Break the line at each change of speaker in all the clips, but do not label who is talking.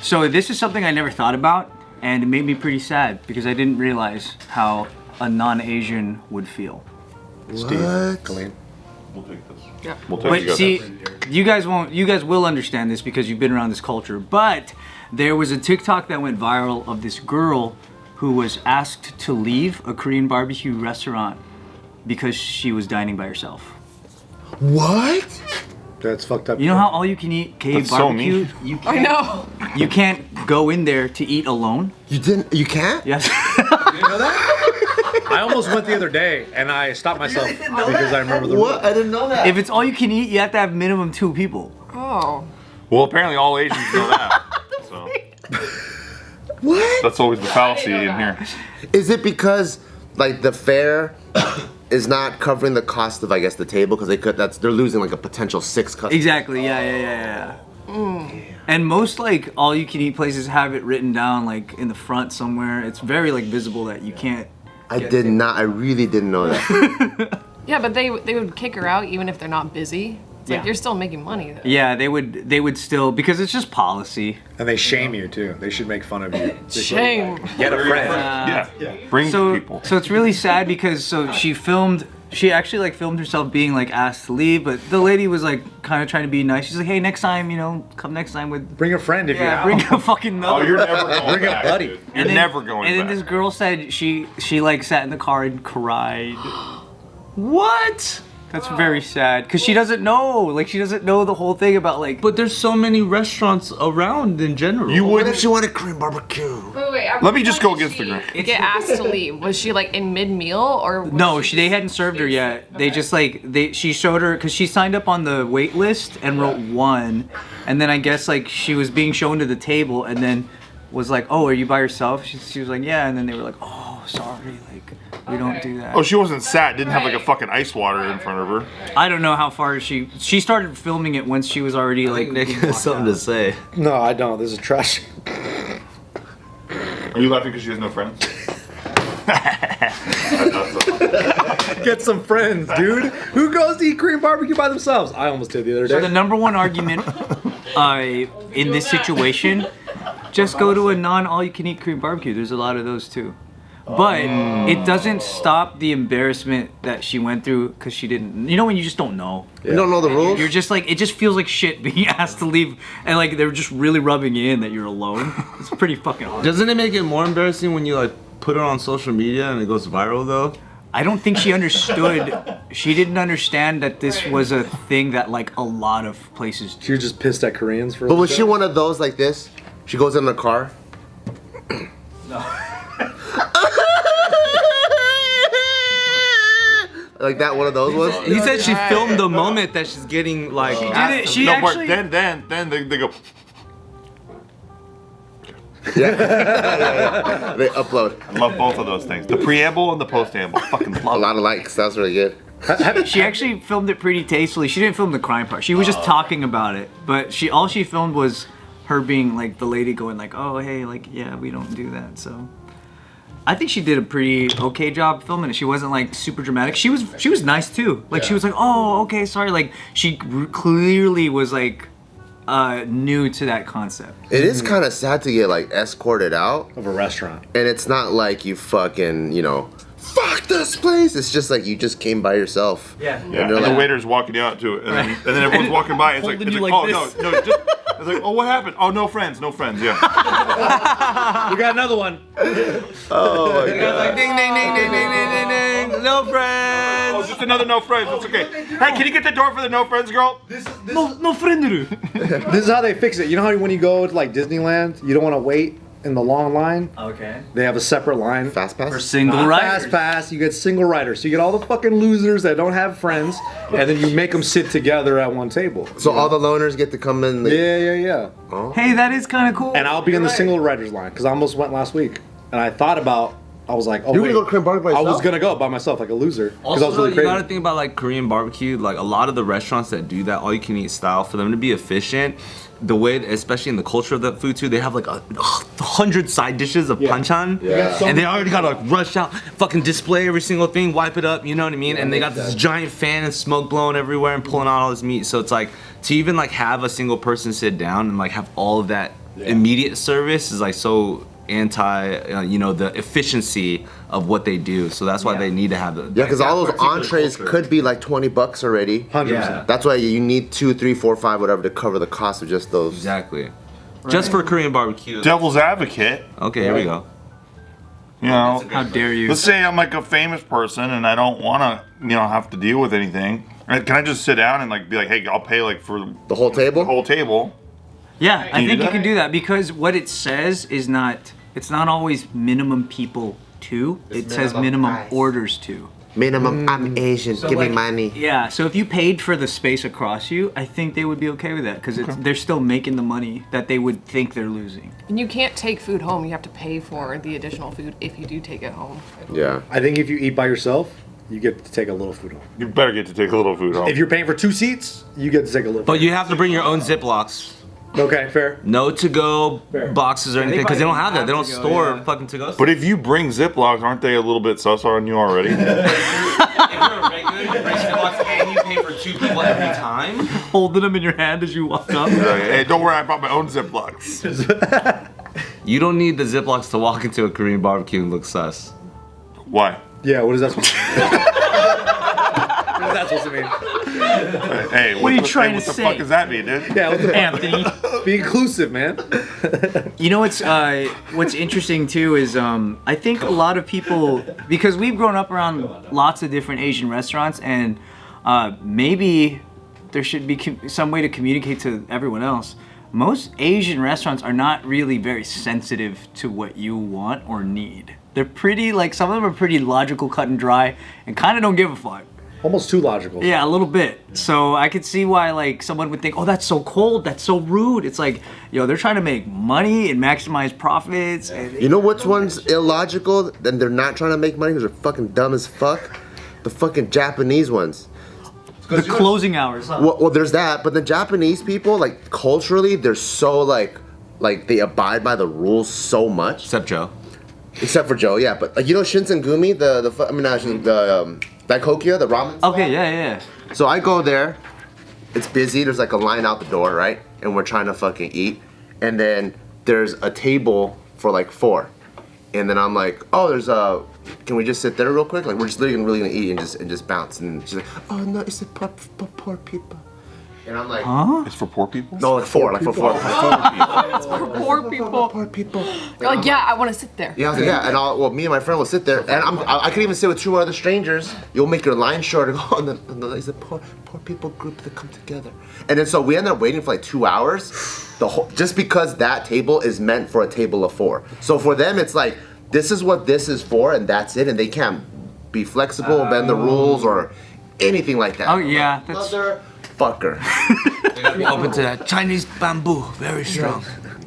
So this is something I never thought about, and it made me pretty sad because I didn't realize how a non-Asian would feel.
Steve, Kalyne.
We'll take this.
Yeah.
We'll take
But
it.
see, you guys will understand this because you've been around this culture. But there was a TikTok that went viral of this girl who was asked to leave a Korean barbecue restaurant because she was dining by herself.
What?
That's fucked up.
You know how all you can eat KBBQ?
so mean.
I know.
You can't go in there to eat alone.
You didn't? You can't?
Yes.
You know that? I almost went the other day and I stopped myself because I remember the
What? I didn't know that.
If it's all you can eat, you have to have minimum 2 people.
Oh.
Well, apparently all Asians know that. So
What?
that's always the fallacy in here.
Is it because like the fare is not covering the cost of, I guess, the table, because they're losing like a potential 6 customers.
Exactly. Yeah. And most like all you can eat places have it written down like in the front somewhere. It's very like visible that you can't.
I really didn't know that.
Yeah, but they would kick her out even if they're not busy. It's like
Yeah.
you're still making money though.
Yeah, they would still, because it's just policy.
And they shame you too. They should make fun of you.
Shame.
Get a friend.
Yeah. Bring people.
So it's really sad because she actually like filmed herself being like asked to leave, but the lady was like kind of trying to be nice. She's like, hey, next time, come next time with.
Bring a friend if you're out.
Bring a fucking
Oh,
another.
you're never going
Bring a
back,
buddy.
dude. You're never going
And
back.
then this girl said she like sat in the car and cried.
What?
That's very sad because she doesn't know. Like she doesn't know the whole thing about like.
But there's so many restaurants around in general.
You
What
wouldn't.
if she wanted Korean barbecue?
Wait.
Let me just go against the grain.
Get asked to leave. Was she like in mid-meal or? Was
No, they hadn't served her yet. They just like she showed her because she signed up on the wait list and wrote 1, and then I guess like she was being shown to the table and then was like, oh, are you by yourself? She was like, yeah, and then they were like, oh, sorry, like we don't do that.
Oh, she wasn't sat. Didn't have like a fucking ice water in front of her.
I don't know how far she started filming it once she was already like.
Nick has something to say.
No, I don't. This is trash.
Are you laughing because she has no friends?
Get some friends, dude. Who goes to eat Korean barbecue by themselves? I almost did the other
So
day.
the number one argument in this situation, just go to a non-all-you-can-eat Korean barbecue. There's a lot of those too. But it doesn't stop the embarrassment that she went through because she didn't. You know when you just don't know.
You don't know the rules?
You're just like, it just feels like shit being asked to leave, and like they're just really rubbing you in that you're alone. It's pretty fucking hard.
Doesn't it make it more embarrassing when you like put it on social media and it goes viral though?
I don't think she understood. She didn't understand that this was a thing that like a lot of places do.
She was just pissed at Koreans for.
But was she one of those like this? She goes in the car. Like that, one of those ones?
He said she filmed the moment that she's getting like.
She
No,
actually.
but then they go.
Yeah. They upload.
I love both of those things. The preamble and the post-amble. Fucking
A
love
lot of likes. That was really good.
She actually filmed it pretty tastefully. She didn't film the crying part. She was just talking about it. But all she filmed was her being like the lady going like, oh hey, like yeah, we don't do that. So I think she did a pretty okay job filming it. She wasn't like super dramatic. She was nice too. Like she was like, oh okay, sorry. Like she clearly was like new to that concept.
It is kind of sad to get like escorted out,
of a restaurant.
and it's not like you fucking, fuck this place. It's just like you just came by yourself.
Yeah.
Yeah,
they're
and the
like-
waiter's walking you out to it, and then everyone's walking by. It's like,
Holding you
oh
like
no,
this.
no, just. It's like, oh, what happened? Oh, no friends, yeah.
We got another one.
Oh my god.
Like ding ding ding ding ding ding ding ding. No
Oh,
friends.
just another no friends. It's okay. Hey, can you get the door for the no friends girl?
No friend.
This is how they fix it. You know how when you go to like Disneyland, you don't want to wait in the long line?
Okay.
They have a separate line.
Fast pass?
For single
Fast
riders.
pass, you get single riders. So you get all the fucking losers that don't have friends, and then you make them sit together at one table.
So all the loners get to come in.
Yeah.
Hey, that is kind of cool.
And I'll be in the single riders line because I almost went last week, and I thought about. I was like, oh
You're
wait,
gonna go to Korean barbecue by
I was
yourself?
gonna go by myself like a loser because I
Also,
was really
you
crazy.
gotta think about like Korean barbecue. Like a lot of the restaurants that do that all-you-can-eat style, for them to be efficient, the way, especially in the culture of that food too, they have like 100 side dishes of banchan,
Yeah.
and they already gotta like rush out, fucking display every single thing, wipe it up, you know what I mean? And they got this giant fan and smoke blowing everywhere and pulling out all this meat. So it's like to even like have a single person sit down and like have all of that immediate service is like so anti, you know, the efficiency of what they do. So that's why they need to have the
Yeah, because all those entrees could be like $20 already.
100%.
That's why you need 2, 3, 4, 5, whatever to cover the cost of just those.
Exactly. Just for Korean barbecue.
Devil's advocate.
Okay, here we go.
You know,
How dare you?
let's say I'm like a famous person and I don't want to, you know, have to deal with anything. Can I just sit down and like be like, hey, I'll pay like for
The whole table?
the whole table?
Yeah, I
you
think
do
you
that?
can do that because what it says is not. It's not always minimum people to. It says minimum
price.
orders to.
Minimum, I'm Asian, give me
like-
money.
Yeah, so if you paid for the space across you, I think they would be okay with that because they're still making the money that they would think they're losing.
And you can't take food home. You have to pay for the additional food if you do take it home.
Yeah.
I think if you eat by yourself, you get to take a little food home.
You better get to take a little food home.
If you're paying for 2 seats, you get to take a little.
But you have to bring your own Ziplocs.
Okay, fair.
No to-go
Fair.
boxes or anything because they don't have that. They don't
to-go,
store
yeah.
fucking to-go.
But if you bring Ziplocs, aren't they a little bit sus on you already?
If you're a regular, you bring Ziplocs and you pay for 2 people every time.
Holding them in your hand as you walk up.
Hey, don't worry, I brought my own Ziplocs.
You don't need the Ziplocs to walk into a Korean barbecue and look sus.
Why?
Yeah, what is that supposed to mean? What is that supposed to mean?
Hey,
What are you trying
what
to
the
say?
fuck does that mean, dude?
Yeah, what the
Anthony.
Be inclusive, man.
You know what's interesting too is I think a lot of people, because we've grown up around lots of different Asian restaurants, and maybe there should be some way to communicate to everyone else. Most Asian restaurants are not really very sensitive to what you want or need. They're pretty, like, some of them are pretty logical, cut and dry, and kind of don't give a fuck.
Almost too logical.
Yeah, a little bit. So I could see why, like, someone would think, oh, that's so cold, that's so rude. It's like, yo, they're trying to make money and maximize profits. And
You know which one's illogical and they're not trying to make money because they're fucking dumb as fuck? The fucking Japanese ones.
the closing hours. Huh?
Well, there's that, but the Japanese people, like, culturally, they're so, like they abide by the rules so much.
Except Joe.
Except for Joe, yeah. But, like, you know Shinsengumi, the Daikokya, the ramen?
Okay, yeah.
So I go there, it's busy, there's like a line out the door, right? And we're trying to fucking eat. And then there's a table for like 4. And then I'm like, oh, can we just sit there real quick? Like, we're just really gonna eat and just bounce. And she's like, oh no, it's for poor people. And I'm like,
It's for poor people?
no, like 4, like for 4.
Poor people.
Poor people.
You're like, yeah, I want to sit there.
Yeah, I was like, yeah, and me and my friend will sit there, and I could even sit with 2 other strangers. You'll make your line short, and go, and it's a poor people group that come together. And then so we ended up waiting for like 2 hours, just because that table is meant for a table of 4. So for them, it's like, this is what this is for, and that's it, and they can't be flexible, bend the rules, or anything like that.
Oh yeah, that's
Motherfucker.
They gotta be open to that. Chinese bamboo, very strong.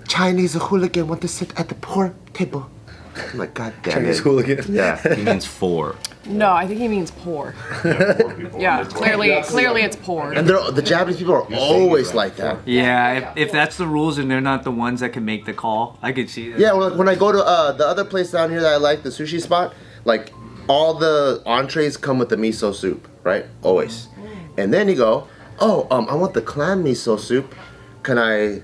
Chinese hooligan want to sit at the poor table. I'm like, God damn
Chinese
it.
hooligan.
Yeah.
He means 4.
No, I think he means poor. Yeah, clearly it's poor.
And the Japanese people are always like that.
yeah. If that's the rules and they're not the ones that can make the call, I could see that.
Yeah, when I go to the other place down here that I like, the sushi spot, like, all the entrees come with the miso soup, right? Always. And then you go, oh, I want the clam miso soup. Can I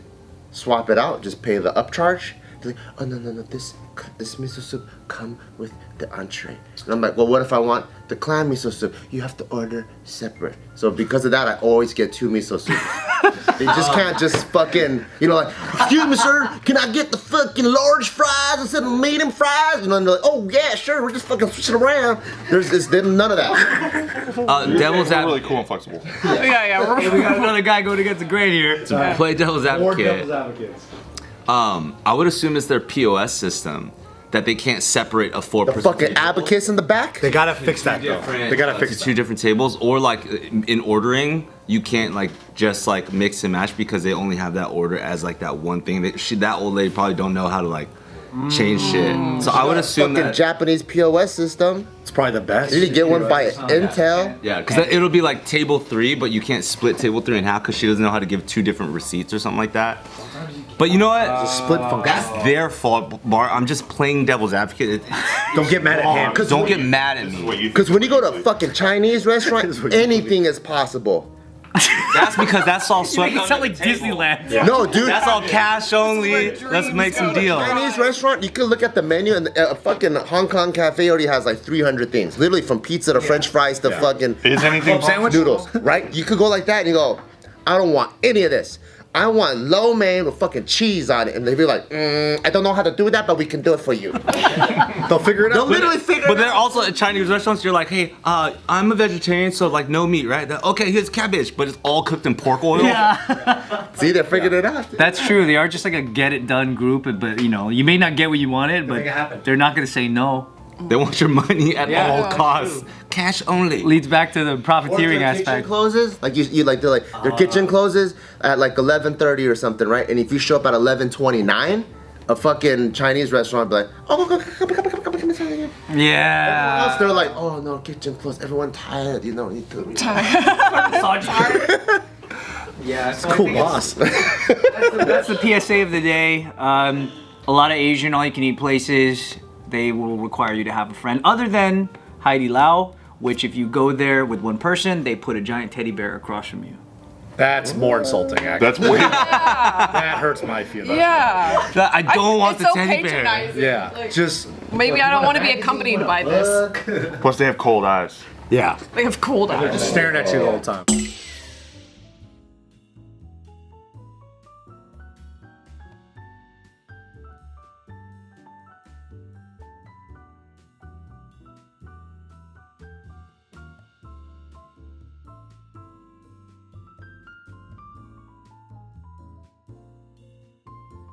swap it out? Just pay the upcharge? They're like, oh, no, this miso soup come with the entree. And I'm like, well, what if I want the clam miso soup? You have to order separate. So because of that, I always get 2 miso soup. They just can't just fucking, like, excuse me, sir, can I get the fucking large fries instead of medium fries? And then they're like, oh, yeah, sure, we're just fucking switching around. There's none of that.
Devil's
They're really
advocate.
cool and flexible.
Yeah.
Hey, we got another guy going against the grain here.
Play devil's
More
advocate.
devil's advocates.
I would assume it's their POS system that they can't separate a 4-person
Fucking
table.
abacus in the back?
They gotta fix that, though. They gotta fix
to 2 different tables, or like in ordering, you can't like just like mix and match because they only have that order as like that one thing. That old lady probably don't know how to like change shit. So I would assume
Fucking
that.
Japanese POS system.
It's probably the best.
You need to get one by Intel.
Yeah, because it'll be like table 3, but you can't split table 3 in half because she doesn't know how to give 2 different receipts or something like that. But you know what?
Split function.
That's their fault, Bart. I'm just playing devil's advocate.
Don't get mad at him.
Don't get mad at me.
Because when you go to a fucking Chinese restaurant, anything is possible.
That's because that's all
You
swept
make it sound
under
like
the table.
Disneyland.
No, dude.
That's all cash only. Let's make some deal.
Chinese restaurant, you can look at the menu and a fucking Hong Kong cafe already has like 300 things. Literally from pizza to French fries to fucking
Is anything
sandwich?
noodles, right? You could go like that and you go, I don't want any of this. I want lo mein with fucking cheese on it. And they'd be like, I don't know how to do that, but we can do it for you.
They'll figure it
They'll
out.
literally figure
But
it
then
out.
also at Chinese restaurants, you're like, hey, I'm a vegetarian, so like no meat, right? Okay, here's cabbage, but it's all cooked in pork oil.
Yeah.
See, they figured it out.
That's true. They are just like a get it done group, but you know, you may not get what you wanted, but
make it happen.
they're not gonna say no.
They want your money at all
Yeah,
costs. Cash only.
Leads back to the profiteering
Their kitchen
aspect.
closes, like you like they're like their kitchen closes at like 11:30 or something, right? And if you show up at 11:29, a fucking Chinese restaurant be like, oh, come inside again.
Yeah.
Else they're like, oh no, kitchen closed. Everyone tired, you know, need to.
Yeah. So
Cool boss.
That's the PSA of the day. A lot of Asian all-you-can-eat places, they will require you to have a friend other than Heidi Lao, which if you go there with one person, they put a giant teddy bear across from you.
That's more insulting, actually.
That's way.
That hurts my feelings.
Yeah.
I don't want
it's
the
so
teddy bear.
patronizing.
Yeah.
Like,
Just,
maybe I don't want to be accompanied by this.
Plus, they have cold eyes.
yeah.
They have cold eyes.
Staring at you the whole time.